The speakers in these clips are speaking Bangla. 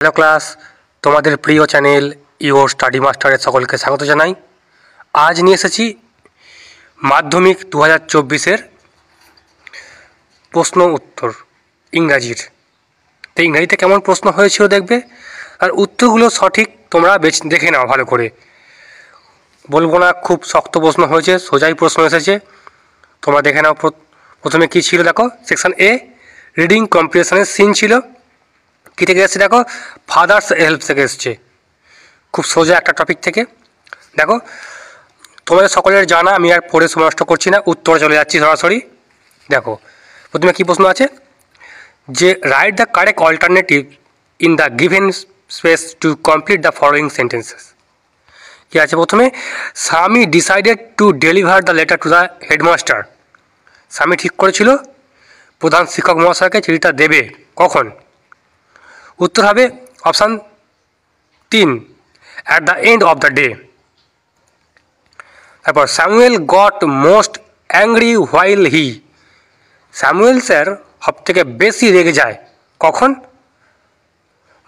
হ্যালো ক্লাস, তোমাদের প্রিয় চ্যানেল ইওর স্টাডি মাস্টারের সকলকে স্বাগত জানাই। আজ নিয়ে এসেছি মাধ্যমিক 2024-এর প্রশ্ন উত্তর ইংরাজির। তো ইংরাজিতে কেমন প্রশ্ন হয়েছিল দেখবে, আর উত্তরগুলো সঠিক তোমরা দেখে নাও ভালো করে। বলবো না খুব শক্ত প্রশ্ন হয়েছে, সোজাই প্রশ্ন এসেছে, তোমরা দেখে নাও। প্রথমে কী ছিল দেখো, সেকশন এ রিডিং কম্প্রিহেনশনের সিন ছিল। কী থেকে এসছে দেখো, ফাদার্স হেল্প থেকে এসছে, খুব সোজা একটা টপিক থেকে। দেখো তোমাদের সকলের জানা, আমি আর পড়ে সময় নষ্ট করছি না, উত্তরে চলে যাচ্ছি সরাসরি। দেখো প্রথমে কী প্রশ্ন আছে, যে write the correct alternative in the given space to complete the following sentences. কী আছে প্রথমে, Swami decided to deliver the letter to the headmaster. Swami ঠিক করেছিল প্রধান শিক্ষক মহাশয়কে চিঠিটা দেবে, কখন? উত্তর হবে option 3, at the end of the day. তারপর Samuel got most angry while he. Samuel sir সব থেকে বেশি রেগে যায় কখন?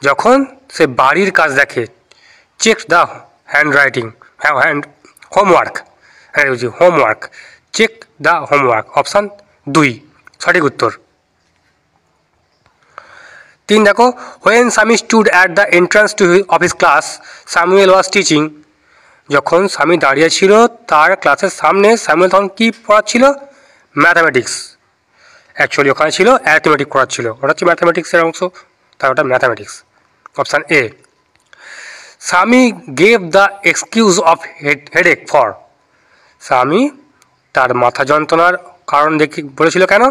যখন সে বাড়ির কাজ দেখে। Check the hand writing, homework, homework, check the homework, option 2 সঠিক উত্তর। 3 দেখো, when Swami stood at the entrance of his class Samuel was teaching. যখন স্বামী দাঁড়িয়ে ছিল তার ক্লাসের সামনে, স্যামুয়েল তখন কী পড়াচ্ছিল? ম্যাথামেটিক্স। অ্যাকচুয়ালি ওখানে ছিল অ্যারিথমেটিক করাচ্ছিল, ওটা হচ্ছে ম্যাথামেটিক্সের অংশ, তাই ওটা mathematics, option A. Swami gave the excuse of headache for. Swami তার মাথা যন্ত্রণার কারণ বলেছিল কেন?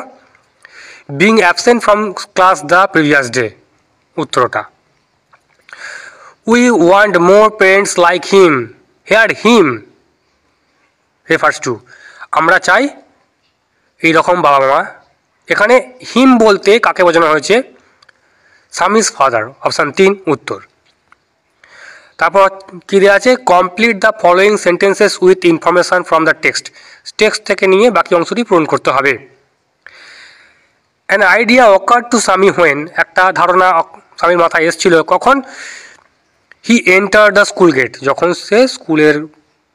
Being absent from class the previous day. উত্তরটা, we want more parents like him. Here him refers to, আমরা চাই এইরকম বাবা মা। এখানে হিম বলতে কাকে বোঝানো হয়েছে? স্বামীজ ফাদার, অপশান 3 উত্তর। তারপর কী দেওয়া আছে, complete the following sentences with information from the text থেকে নিয়ে বাকি অংশটি পূরণ করতে হবে। An idea occur to Swami when, একটা ধারণা স্বামীর মাথায় এসেছিল কখন? He enter the school gate, যখন সে স্কুলের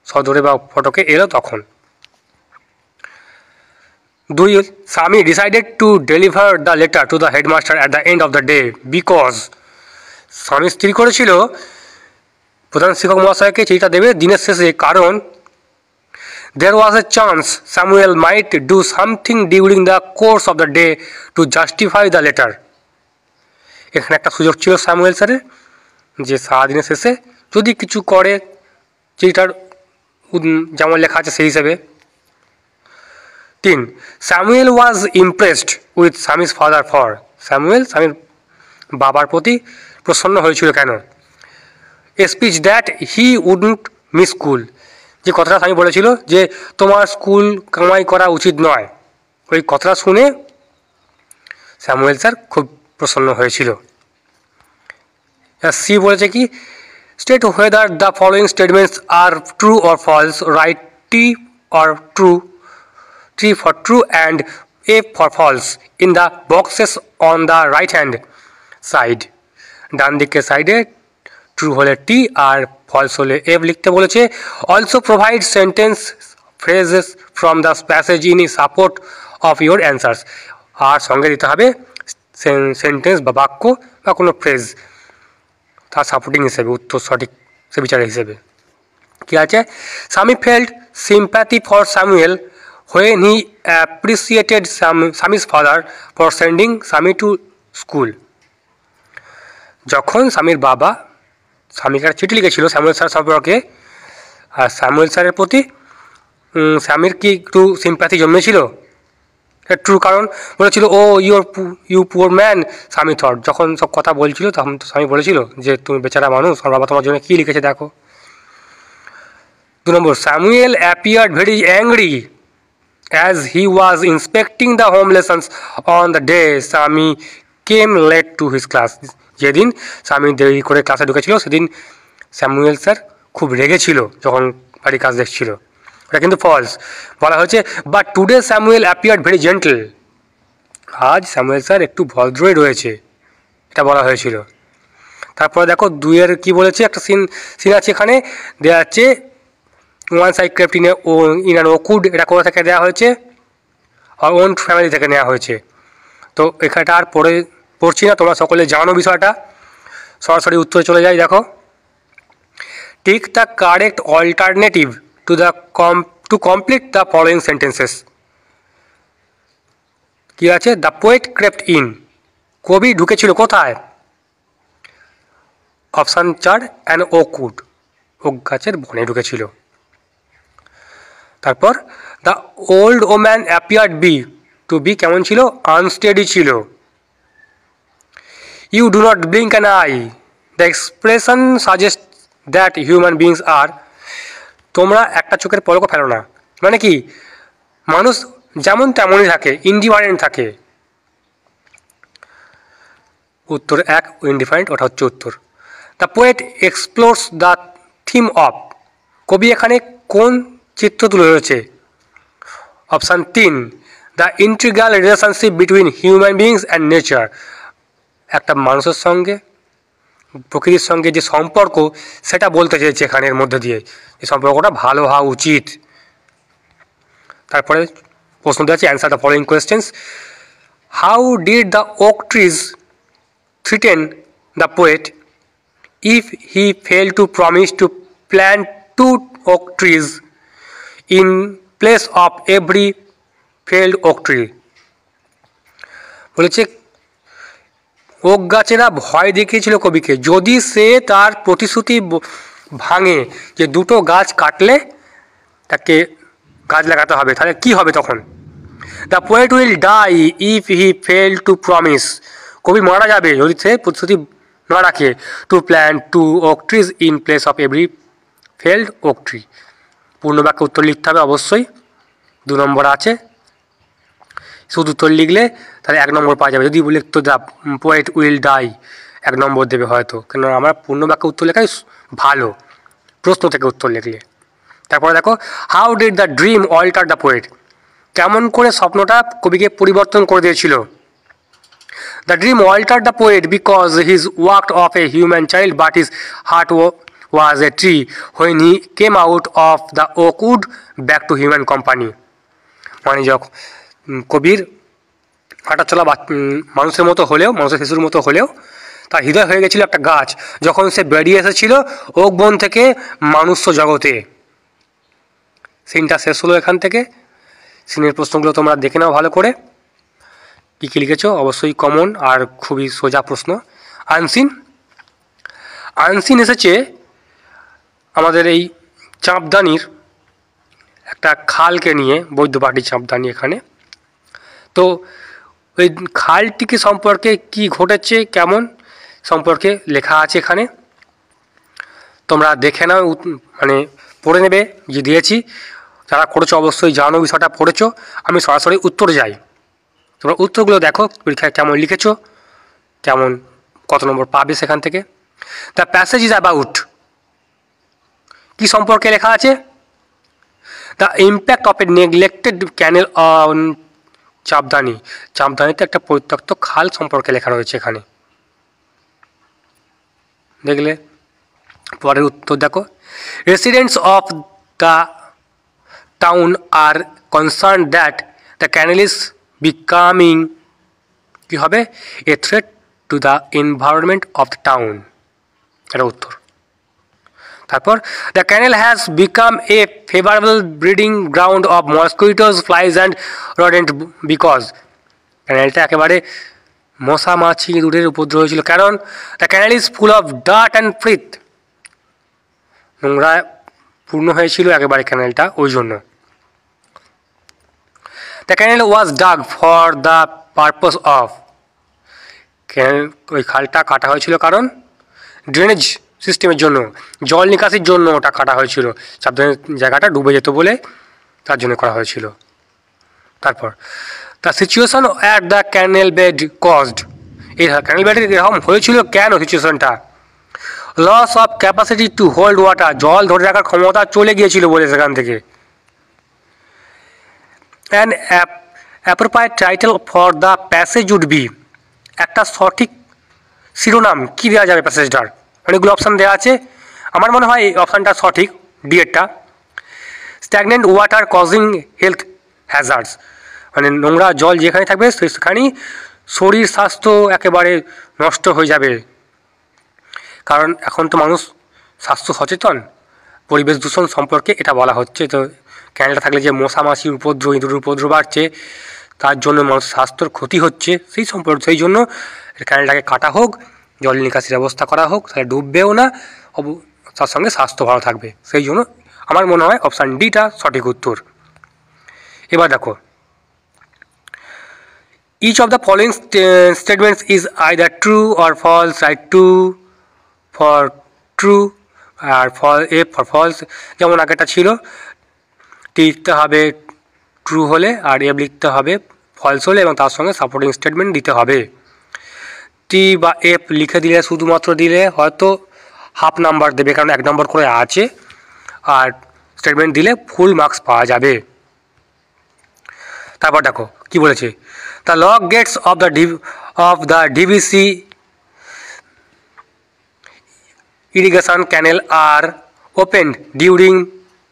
সদরে বা ফটকে এলো তখন। 2 স্বামী decided to deliver the letter to the headmaster at the end of the day because. স্বামী স্থির করেছিল প্রধান শিক্ষক মহাশয়কে চিঠিটা দেবে দিনের শেষে, কারণ there was a chance Samuel might do something during the course of the day to justify the letter. এখানে একটা সুযোগ ছিল স্যামুয়েল স্যারের, যে সারাদিনের শেষে যদি কিছু করে চিঠিটার যেমন লেখা আছে সেই হিসেবে। 3 Samuel was impressed with Swami's father for. Samuel স্বামীর বাবার প্রতি প্রসন্ন হয়েছিল কেন? A speech that he wouldn't miss school. যে কথাটা স্বামী বলেছিল যে তোমার স্কুল কামাই করা উচিত নয়, ওই কথাটা শুনে স্যামুয়েল স্যার খুব প্রসন্ন হয়েছিল। সি বলেছে কি, state whether the following statements are true or false, write T or true, T for true and F for false in the boxes on the right hand side. ডান দিকের সাইডে ট্রু হলে টি আর ফলস হলে এফ লিখতে বলেছে। Also provide sentence phrases from the passage in support of your answers. আর সঙ্গে দিতে হবে সেন্টেন্স বা বাক্য বা কোনো ফ্রেজ তার সাপোর্টিং হিসেবে, উত্তর সঠিক সে বিচারের হিসেবে। কী আছে, Swami felt sympathy for Samuel when he appreciated Swami's father for sending Swami to school. যখন স্বামীর বাবা স্বামীকে চিঠি লিখেছিল স্যামুয়েল স্যার সম্পর্কে, আর স্যামুয়েল স্যারের প্রতি স্বামীর কি একটু সিম্প্যাথি জন্মেছিল? ট্রু, কারণ বলেছিল ও ইউ পুয়ার ম্যান। স্বামী থট, যখন সব কথা বলছিল তখন তো স্বামী বলেছিল যে তুমি বেচারা মানুষ, আমার বাবা তোমার জন্য কী লিখেছে দেখো। 2 নম্বর, Samuel appeared very angry as he was inspecting the home lessons on the day Swami came late to his class. যেদিন স্বামী দেরি করে ক্লাসে ঢুকেছিল সেদিন স্যামুয়েল স্যার খুব রেগেছিল যখন বাড়ির কাজ দেখছিল। এটা কিন্তু ফলস, বলা হয়েছে but today Samuel appeared very gentle. আজ স্যামুয়েল স্যার একটু ভদ্রই রয়েছে, এটা বলা হয়েছিল। তারপরে দেখো 2-এর কী বলেছে, একটা সিন আছে এখানে দেওয়া আছে, one side crept in an ওকুড, এটা কোথা থেকে দেওয়া হয়েছে, আর ওন ফ্যামিলি থেকে নেওয়া হয়েছে। তো এখানটা আর পড়ছি না, তোমরা সকলে জানো বিষয়টা, সরাসরি উত্তরে চলে যাই। দেখো, take the correct alternative to complete the following sentences. কী আছে, দ্য পোয়েট ক্রেপ্ট ইন, কবি ঢুকেছিল কোথায়, অপশান 4 অ্যান ওকুড, ওক গাছের বনে ঢুকেছিল। তারপর the old woman appeared to be কেমন ছিল, আনস্টেডি ছিল। You do not blink an eye, the expression suggest that human beings are, তোমরা একটা চোখের পলকও ফেলো না, মানে কি মানুষ যেমন তেমনই থাকে, ইনডিফারেন্ট থাকে। উত্তর 1 ইনডিফারেন্ট, ওটা হচ্ছে উত্তর। The poet explores the theme of, কবি এখানে কোন চিত্র তুলে ধরেছে, option 3 the integral relationship between human beings and nature, একটা মানুষের সঙ্গে প্রকৃতির সঙ্গে যে সম্পর্ক সেটা বলতে চেয়েছে এখানের মধ্যে দিয়ে, এই সম্পর্কটা ভালো হওয়া উচিত। তারপরে প্রশ্ন দেওয়া আছে, answer the following questions. How did the oak trees threaten the poet if he failed to promise to plant 2 oak trees in place of every failed oak tree? বলেছে ওক গাছেরা ভয় দেখিয়েছিল কবিকে, যদি সে তার প্রতিশ্রুতি ভাঙে যে 2টো গাছ কাটলে তাকে গাছ লাগাতে হবে, তাহলে কি হবে তখন। The poet will die if he fail to promise, কবি মারা যাবে যদি সে প্রতিশ্রুতি না রাখে, to plant 2 oak trees in place of every felled oak tree. পূর্ণ বাক্যে উত্তর লিখতে হবে অবশ্যই, 2 নম্বর আছে, শুধু উত্তর লিখলে তাহলে 1 নম্বর পাওয়া যাবে। যদি লিখতো দ্য পোয়েট উইল ডাই, 1 নম্বর দেবে হয়তো, কেন আমরা পূর্ণ বাক্যে উত্তর লেখাই ভালো, প্রশ্ন থেকে উত্তর লিখলে। তারপরে দেখো, how did the dream alter the poet, কেমন করে স্বপ্নটা কবিকে পরিবর্তন করে দিয়েছিল। The dream altered the poet because he walked off a human child, but his heart was a tree. When he came out of the oak wood, back to human company. মানে যখন কবির হাঁটা চলা মানুষের মতো হলেও, মানুষের শিশুর মতো হলেও তার হৃদয় হয়ে গেছিল একটা গাছ, যখন সে বেরিয়ে এসেছিল ওক বন থেকে মানুষ্য জগতে। সিনটা শেষ হলো এখান থেকে। সিনের প্রশ্নগুলো তোমরা দেখে নাও ভালো করে, কী কী লিখেছ, অবশ্যই কমন আর খুবই সোজা প্রশ্ন। আনসিন, আনসিন এসেছে আমাদের এই চাঁপদানির একটা খালকে নিয়ে, বৈদ্যবাটি চাঁপদানি এখানে। তো ওই খালটিকে সম্পর্কে কি ঘটেছে, কেমন সম্পর্কে লেখা আছে এখানে, তোমরা দেখে নাও, মানে পড়ে নেবে যে দিয়েছি। যারা করেছো অবশ্যই জানো বিষয়টা, পড়েছো। আমি সরাসরি উত্তরে যাই, তোমরা উত্তরগুলো দেখো পরীক্ষায় কেমন লিখেছো, কেমন কত নম্বর পাবে সেখান থেকে। দ্য প্যাসেজ ইজ অ্যাবাউট, কী সম্পর্কে লেখা আছে, the impact of a neglected canal on Champdani, চাঁপদানিতে একটা পরিত্যক্ত খাল সম্পর্কে লেখা রয়েছে এখানে, দেখলে। পরের উত্তর দেখো, residents of the town are concern that the canal is becoming, কী হবে, a threat to the environment of the town, এটা উত্তর। তারপর, the canal has become a favourable breeding ground of mosquitoes, flies and rodent because, ক্যানেলটা একেবারে মশা মাছি ইঁদুরের উপদ্রব হয়েছিল, কারণ the canal is full of dirt and filth, নোংরা পূর্ণ হয়েছিল একেবারে ক্যানেলটা, ওই জন্য। The canal was dug for the purpose of, ক্যানেল ওই খালটা কাটা হয়েছিল কারণ ড্রেনেজ সিস্টেমের জন্য, জল নিকাশির জন্য ওটা কাটা হয়েছিল, সাবধানের জায়গাটা ডুবে যেত বলে তার জন্য করা হয়েছিল। তারপর, the situation at the canal bed caused, এই ক্যানেল বেডের এরকম হয়েছিল কেন সিচুয়েশনটা, loss of capacity to hold water, জল ধরে রাখার ক্ষমতা চলে গিয়েছিল বলে সেখান থেকে। An appropriate title for the passage would be, একটা সঠিক শিরোনাম কী দেওয়া যাবে প্যাসেজটার? অনেকগুলো অপশান দেওয়া আছে, আমার মনে হয় এই অপশানটা সঠিক, ডি এরটা। Stagnant water causing health hazards, মানে নোংরা জল যেখানে থাকবে সেখানেই শরীর স্বাস্থ্য একেবারে নষ্ট হয়ে যাবে। কারণ এখন তো মানুষ স্বাস্থ্য সচেতন, পরিবেশ দূষণ সম্পর্কে এটা বলা হচ্ছে। তো ক্যানেলটা থাকলে যে মশা মাছির উপদ্রব, ইঁদুরের উপদ্রব বাড়ছে, তার জন্য মানুষের স্বাস্থ্যর ক্ষতি হচ্ছে, সেই জন্য ক্যানেলটাকে কাটা হোক, জল নিকাশির ব্যবস্থা করা হোক, তাহলে ডুববেও না, তার সঙ্গে স্বাস্থ্য ভালো থাকবে। সেই জন্য আমার মনে হয় অপশান ডিটা সঠিক উত্তর। এবার দেখো, each of the following statements is either true or false, write T for true আর এফ ফর ফলস। যেমন আগেটা ছিল, টি লিখতে হবে ট্রু হলে আর এফ লিখতে হবে ফলস হলে, এবং তার সঙ্গে সাপোর্টিং স্টেটমেন্ট দিতে হবে। টি বা এফ লিখে দিলে, শুধুমাত্র দিলে হয়তো হাফ নাম্বার দেবে, কারণ 1 নম্বর করে আছে, আর স্টেটমেন্ট দিলে ফুল মার্কস পাওয়া যাবে। তারপর দেখো কি বলেছে, the lock gates of the DVC irrigation canal are open during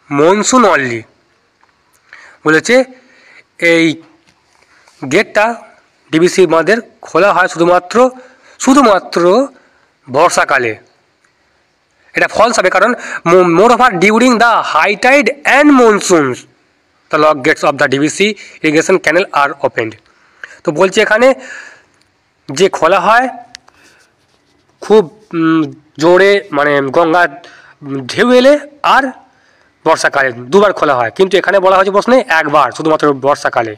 monsoon only. বলেছে এই গেটটা ডিভিসি বাঁধের খোলা হয় শুধুমাত্র বর্ষাকালে। এটা ফলস হবে, কারণ moreover during the high tide and monsoons the lock gates of the DVC irrigation canal are opened. তো বলছে এখানে যে খোলা হয় খুব জোরে, মানে গঙ্গার ঢেউ এলে আর বর্ষাকালে, দুবার খোলা হয়, কিন্তু এখানে বলা হয়েছে প্রশ্নে একবার, শুধুমাত্র বর্ষাকালে,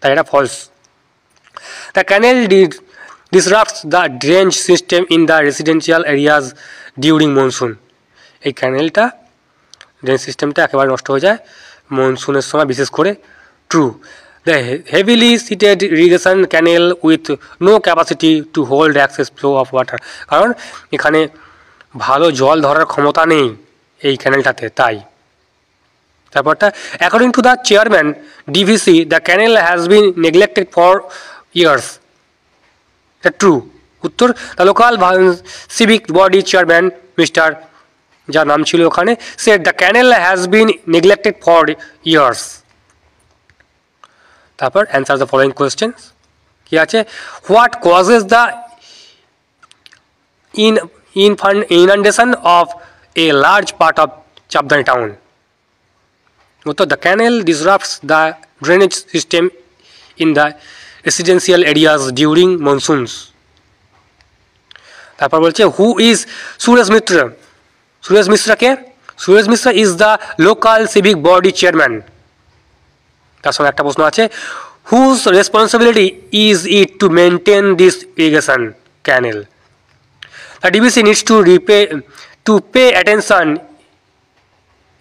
তাই এটা false. The canal disrupts the drainage system in the residential areas during monsoon. এই ক্যানেলটা, ড্রেনেজ সিস্টেমটা একেবারে নষ্ট হয়ে যায় মনসুনের সময়, বিশেষ করে। True. The heavily silted irrigation canal with no capacity to hold excess flow of water, কারণ এখানে ভালো জল ধরার ক্ষমতা নেই এই ক্যানেলটাতে, তাই। তারপরটা, according to the chairman DVC the canal has been neglected for years. এটা ট্রু উত্তর। The local civic body chairman mister, যার নাম ছিল ওখানে, said the canal has been neglected for years. তারপর অ্যান্সার দ্য ফলোয়িং কোয়েশ্চেন্স কি আছে, what causes the inundation of a large part of Chabdani town? উত্তর, the canal disrupts the drainage system in the residential areas during monsoons. তারপর বলছে, who is Suresh Mitra? Suresh Mishra K? Suresh Mishra is the local civic body chairman. তার সঙ্গে একটা প্রশ্ন আছে, whose responsibility is it to maintain this irrigation canal? The DVC needs to pay attention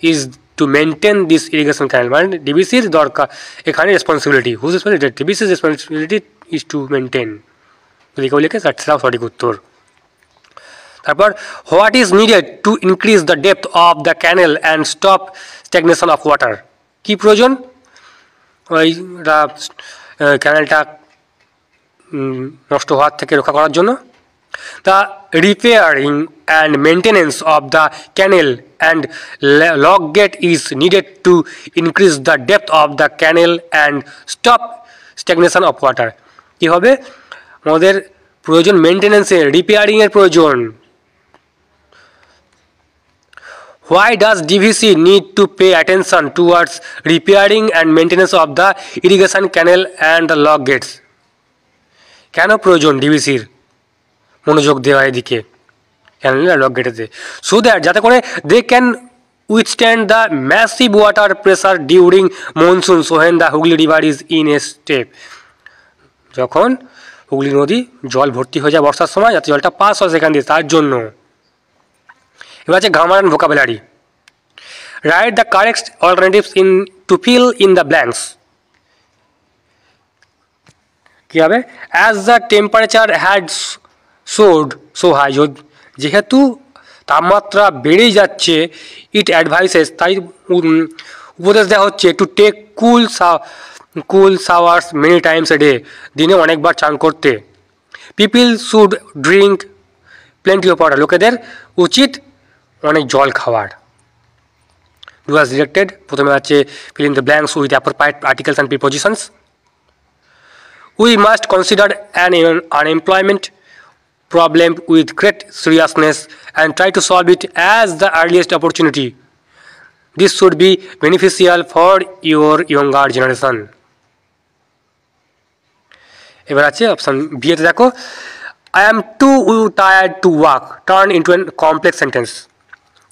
is to maintain this irrigation canal. মানে ডিবিসির দরকার এখানে রেসপন্সিবিলিটি, হুজ রেসপন্সিবিলিটি, ডিবিসির রেসপন্সিবিলিটি ইজ টু মেনটেন। যদি কেউ লিখে সেটাও সঠিক উত্তর। তারপর, what is needed to increase the depth of the canal and stop stagnation of water? কী প্রয়োজন ওই ক্যানেলটা নষ্ট হওয়ার থেকে রক্ষা করার জন্য? The repairing and maintenance of the canal and log gate is needed to increase the depth of the canal and stop stagnation of water. কি হবে? আমাদের প্রয়োজন মেনটেন্যান্সের, রিপেয়ারিংয়ের প্রয়োজন। Why does DVC need to pay attention towards repairing and maintenance of the irrigation canal and the log gates? কেন প্রয়োজন ডিভিসির মনোযোগ দেওয়া এদিকে ক্যানেল লক গেটেতে? সো দ্যাট, যাতে করে they can withstand the massive water pressure during monsoon so when the Hooghly river is in a স্টেপ। যখন হুগলি নদী জল ভর্তি হয়ে যায় বর্ষার সময়, যাতে জলটা পাস হয় সেখান দিয়ে, তার জন্য। এবার আছে grammar and vocabulary. Write the correct alternatives in to fill in the blanks. কী হবে? As the temperature had so high, যেহেতু তাপমাত্রা বেড়েই যাচ্ছে, ইট অ্যাডভাইসেস, তাই উপদেশ দেওয়া হচ্ছে, to take cool showers many times a day, দিনে অনেকবার চান করতে। People should drink plenty of water, লোকেদের উচিত অনেক জল খাওয়ার। ডু অ্যাজ ডিরেক্টেড, প্রথমে আছে feel in the blanks with appropriate articles and prepositions. We must consider an unemployment problem with great seriousness and try to solve it as the earliest opportunity. This should be beneficial for your younger generation. এবার আছে অপশন বি এতে দেখো, I am too tired to work turn into a complex sentence.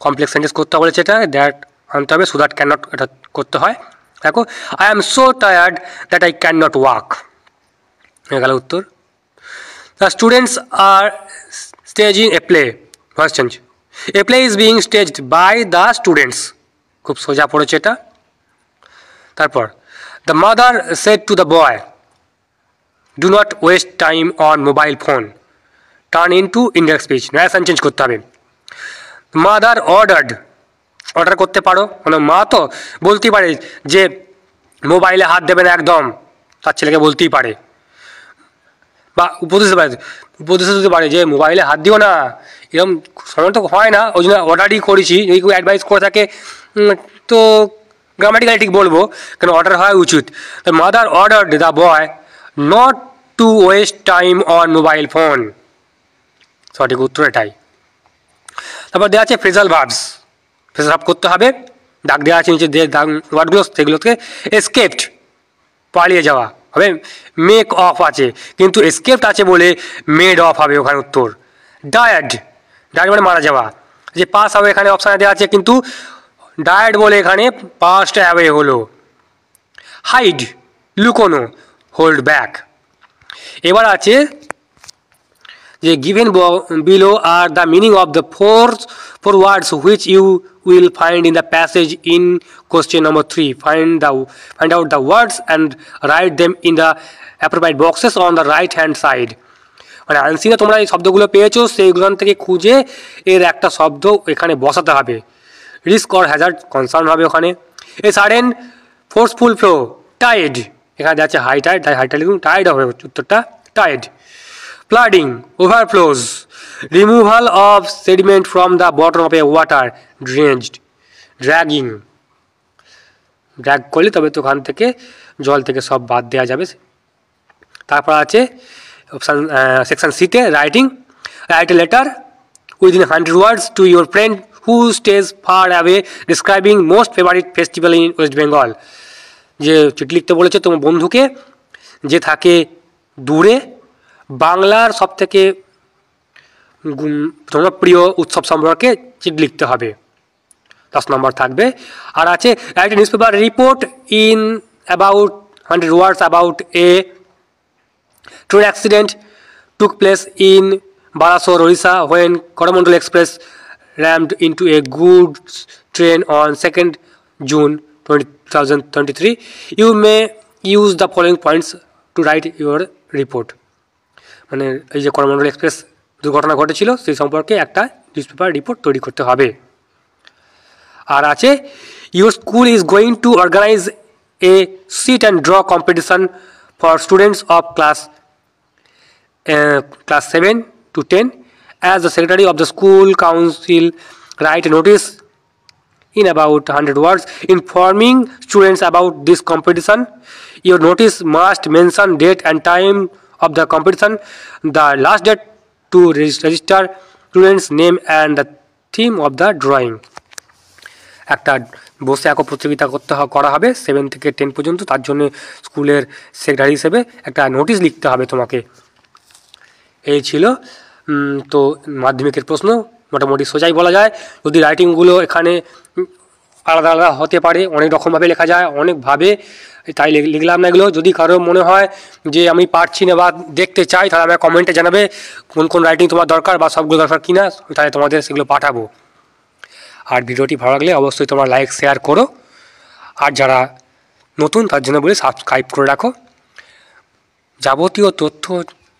Complex sentence করতে বলেছে, এটা দ্যাট আনতে হবে, সো দ্যাট ক্যান নট এটা করতে হয়। দেখো, I am so tired that I cannot work, হয়ে গেল উত্তর। The students are staging a play. Voice change. A play is being staged by the students. খুব সোজা পড়েছে এটা। তারপর, the mother said to the boy, do not waste time on mobile phone. Turn into indirect speech. Narration change করতে হবে। Mother ordered. অর্ডার করতে পারো, মানে মা তো বলতেই পারে যে মোবাইলে হাত দেবে না একদম, তার ছেলেকে বলতেই পারে, বা উপদেশ দিতে পারে যে মোবাইলে হাত দিও না, এরকম সময় তো হয় না, ওই জন্য অর্ডারই করেছি। যদি কেউ অ্যাডভাইস করে থাকে তো গ্রামাটিক্যালি ঠিক বলবো, কেন অর্ডার হওয়া উচিত। The mother ordered the boy not to waste time on mobile phone, সঠিক উত্তর এটাই। তারপর দেওয়া আছে ফ্রেজাল ভার্বস, ফ্রেজাল ভার্ব করতে হবে, দাগ দেওয়া আছে নিচে ওয়ার্ডগুলো, সেগুলোকে এসকেপড পালিয়ে যাওয়া হবে, মেক অফ আছে কিন্তু এসকেপড আছে বলে মেড অফ হবে ওখানে উত্তর। ডায়েড, ডায়েড মানে মারা যাওয়া, যে পাস হবে এখানে অপশানে দেওয়া আছে কিন্তু ডায়েড বলে এখানে পাস্ট অ্যাওয়ে হলো। হাইড লুকোনো, হোল্ড ব্যাক। এবার আছে যে given below are the meaning of the four words which you will find in the passage in question number 3. Find out the words and write them in the appropriate boxes on the right hand side. মানে আনসিনে তোমরা এই শব্দগুলো পেয়েছো, সেইগুলো থেকে খুঁজে এর একটা শব্দ এখানে বসাতে হবে। রিস্ক অর হ্যাজার্ড কনসার্ন হবে ওখানে। A sudden forceful flow, tide, এখানে যাচ্ছে হাই টাইড, তাই হাই টাইড লিখুন, টাইড হবে উত্তরটা, tide. Flooding, overflows, removal of sediment from the bottom of a water, dredged. Dragging, drag করলে তবে তো ওখান থেকে জল থেকে সব বাদ দেওয়া যাবে। তারপর আছে অপশান সেকশন সিতে writing, write a letter within 100 words to your friend who stage far away describing most favourite festival in West Bengal. যে চিঠি লিখতে বলেছে তোমার বন্ধুকে যে থাকে দূরে, বাংলার সব থেকে জনপ্রিয় উৎসব সম্পর্কে চিঠি লিখতে হবে, 10 নম্বর থাকবে। আর আছে write newspaper report in about 100 words about a train accident took place in Balasore, Odisha, when Coromandel Express rammed into a goods train on 2nd June 2023. You may use the following points to write your report. মানে এই যে করমণ্ডল এক্সপ্রেস দুর্ঘটনা ঘটেছিল সেই সম্পর্কে একটা নিউজ পেপার রিপোর্ট তৈরি করতে হবে। আর আছে your school is going to organise a sit and draw competition for students of class 7 to 10. As the secretary of the school council, write a notice in about 100 words informing students about this competition. Your notice must mention date and time of the competition, the last date to register students' name and the theme of the drawing. একটা বসে এক প্রতিযোগিতা করা হবে 7 থেকে 10 পর্যন্ত, তার জন্য স্কুলের সেক্রেটারি হিসেবে একটা নোটিশ লিখতে হবে তোমাকে। এই ছিল তো মাধ্যমিকের প্রশ্ন, মোটামুটি সোজাই বলা যায়। যদি রাইটিংগুলো এখানে আলাদা আলাদা হতে পারে, অনেক রকমভাবে লেখা যায়, অনেকভাবে, তাই লিখলাম না এগুলো। যদি কারো মনে হয় যে আমি পারছি না বা দেখতে চাই, তাহলে আমার কমেন্টে জানাবে কোন কোন রাইটিং তোমার দরকার বা সবগুলো দরকার কিনা, তাহলে তোমাদের সেগুলো পাঠাবো। আর ভিডিওটি ভালো লাগলে অবশ্যই তোমরা লাইক শেয়ার করো, আর যারা নতুন তার জন্য বলে সাবস্ক্রাইব করে রাখো। যাবতীয় তথ্য,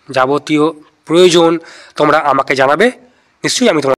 যাবতীয় প্রয়োজন তোমরা আমাকে জানাবে, নিশ্চয়ই আমি তোমার